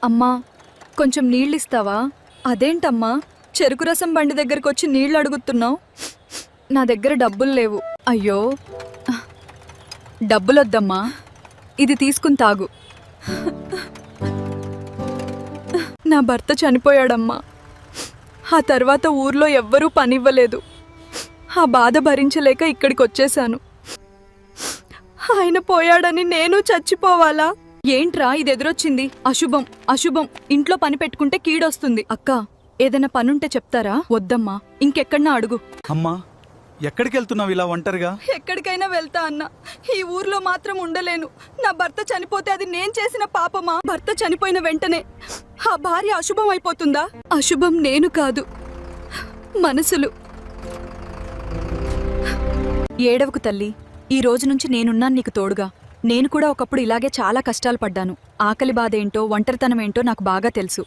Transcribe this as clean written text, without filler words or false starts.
అమ్మా, కొంచెం నీళ్ళిస్తావా? అదేంటమ్మా, చెరుకు రసం బండి దగ్గరకు వచ్చి నీళ్ళు అడుగుతున్నావు? నా దగ్గర డబ్బులు లేవు. అయ్యో, డబ్బులొద్దమ్మా, ఇది తీసుకుని తాగు. నా భర్త చనిపోయాడమ్మా. ఆ తర్వాత ఊర్లో ఎవ్వరూ పనివ్వలేదు. ఆ బాధ భరించలేక ఇక్కడికి వచ్చేశాను. ఆయన పోయాడని నేను చచ్చిపోవాలా? ఏంట్రా ఇది ఎదురొచ్చింది? అశుభం, అశుభం. ఇంట్లో పని పెట్టుకుంటే కీడొస్తుంది. అక్క, ఏదైనా పనుంటే చెప్తారా? వద్దమ్మా, ఇంకెక్కడన్నా అడుగు. అమ్మా, ఎక్కడికి వెళ్తున్నావు ఇలా ఒంటరిగా? ఎక్కడికైనా వెళ్తా అన్నా, ఈ ఊర్లో మాత్రం ఉండలేను. నా భర్త చనిపోతే అది నేను చేసిన పాపమా? భర్త చనిపోయిన వెంటనే ఆ భార్య అశుభం అయిపోతుందా? అశుభం నేను కాదు, మనసులు. ఏడవకు తల్లి, ఈ రోజు నుంచి నేనున్నాను నీకు తోడుగా. నేను కూడా ఒకప్పుడు ఇలాగే చాలా కష్టాలు పడ్డాను. ఆకలి బాధ ఏంటో, ఒంటరితనం ఏంటో నాకు బాగా తెలుసు.